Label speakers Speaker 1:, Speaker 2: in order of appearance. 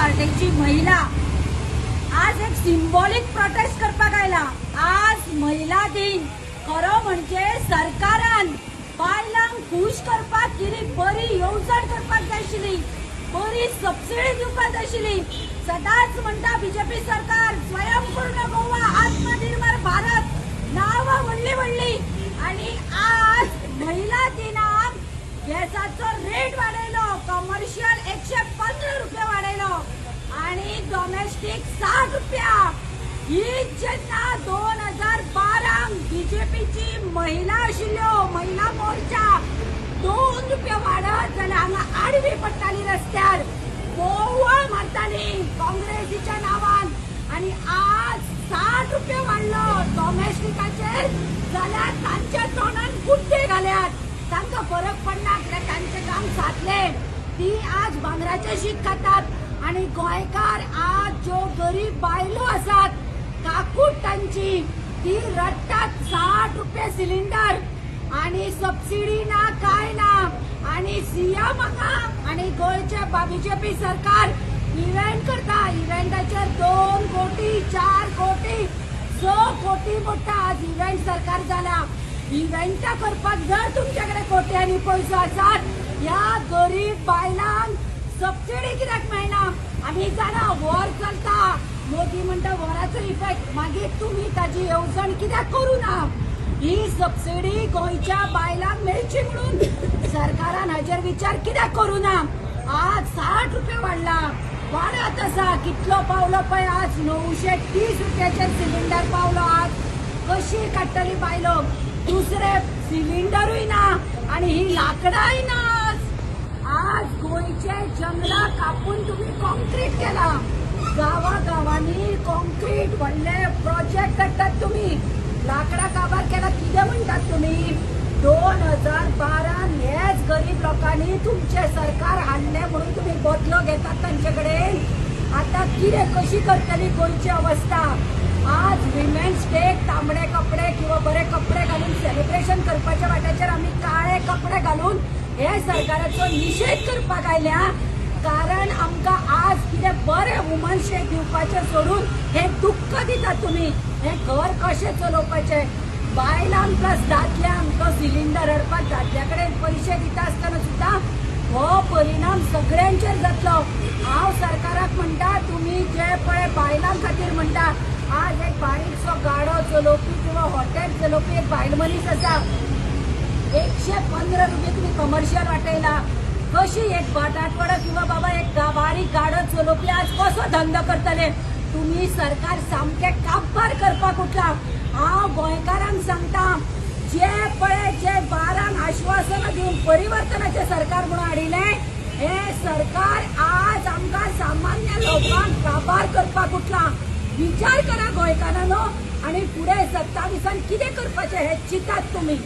Speaker 1: पार्टीची महिला आज एक सिंबॉलिक प्रोटेस्ट करपाक आयला। आज महिला दिन खरो म्हणजे सरकारान बायलांक खुश करपाक कितें बरी येवजण करपाक जाय आशिल्ली, बरी सबसिडी दिवपाक जाय आशिल्ली। सदांच म्हणटा बीजेपी सरकार स्वयंपूर्ण गोवा, आत्मनिर्भर भारत नावां व्हडली व्हडली, आणि आज महिला दिनाक गॅसाचो रेट वाडयलो, कमर्शियल 115 रुपया वाडयलो आणि डोमेस्टिक 60 रुपया। ही जेन्ना 2012 बीजेपीची महिला आशिल्ल्यो, महिला मोर्चा 2 रुपया वाडत जाल्यार हांगा आडवी पडटाली रस्त्यार, बोवाळ मारताली काँग्रेसीच्या नावान, आणि आज 60 रुपया वाडलो डोमेस्टिकाचेर जाल्यार तांच्या तोंडान गुड्डे घाल्यात। तांकां फरक पडना कित्याक तांचें काम सादले। ती आज भांगराचें शीत खातात आणि गोंयकार आज ज्यो गरीब बायलो आसात काकूट तांची ती रडटात। 60 रुपये सिलिंडर आणि सबसिडी ना काय ना, आणि सीएम हांगा आणि गोंयचे बीजेपी सरकार इव्हेंट करता। इव्हेंटाचेर 2 कोटी 4 कोटी 6 कोटी मोठा आज इव्हेंट सरकार जाला। इव्हेंटा करपाक जर तुमच्याकडे कोट्यांनी पैसो आसात, ह्या गरीब बायलांक सबसिडी कित्याक मेळना? आमी जाणा वॉर चलता, मोदी म्हणटा वॉराचो इफेक्ट, मागीर तुम्ही ताजी येवजण कित्याक करूना? ही सबसिडी गोंयच्या बायलांक मेळची म्हणून सरकारान हाजेर विचार कित्याक करूना? आज 60 रुपये वाडला, वाडत आसा। कितलो पावलो पळय आज 930 रुपयाचेर सिलिंडर पावलो। आज कशी काडटली बायलो? दुसरे सिलिंडरूय ना आणि ही लाकडाय ना। आज गोंयचे जंगला कापून तुम्ही कॉन्क्रीट केला, गावागावांनी कॉन्क्रीट व्हडले प्रोजेक्ट करतात तुम्ही, लाकडा काबार केला कितें म्हणटात तुम्ही? 2012 हेच गरीब लोकांनी तुमचे सरकार हाडले म्हणून तुम्ही बदलो घेतात तांचे कडेन। आता कितें कशी करतली गोंयची अवस्था? आज विमेन्स डेक तांबडे कपडे किंवा बरे कपडे घालून सेलिब्रेशन करपाच्या वाट्याचेर आमी काळे कपडे घालून हे सरकाराचो निषेध करपाक आयल्या, कारण आमकां आज कितें बरे वुमन्स डे दिवपाचें सोडून हे दुःख दितात तुम्ही। हे घर कशें चलोवपाचें? बायलांक प्लस दादल्यांक तो सिलिंडर हाडपाक दादल्या कडेन पयशे दिता आसतना सुद्दां हो परिणाम सगळ्यांचेर जातलो। हांव सरकाराक म्हणटा, तुम्ही जे पळय बायलां खातीर म्हणटा, आज एक बारीकसो गाडो चलोवपी किंवा हॉटेल चलोवपी एक बायल मनीस आसा, 115 रुपये तुम्ही कमर्शियल वाटयला। कशी एक बटाटवडा किंवा बाबा एक बारीक गाडो चलोवपी आज कसो धंदो करतले? तुम्ही सरकार सामके काबार करपाक उठला। हांव गोंयकारांक सांगता, जे पळय जे 12 आश्वासनां दिवन परिवर्तनाचे सरकार म्हणून हाडिले, हे सरकार आज आमकां सामान्य लोकांक काबार करपाक उठला। विचार करा गोंयकारांनो, आणि पुढे 27 कितें करपाचें हे चिंतात तुम्ही।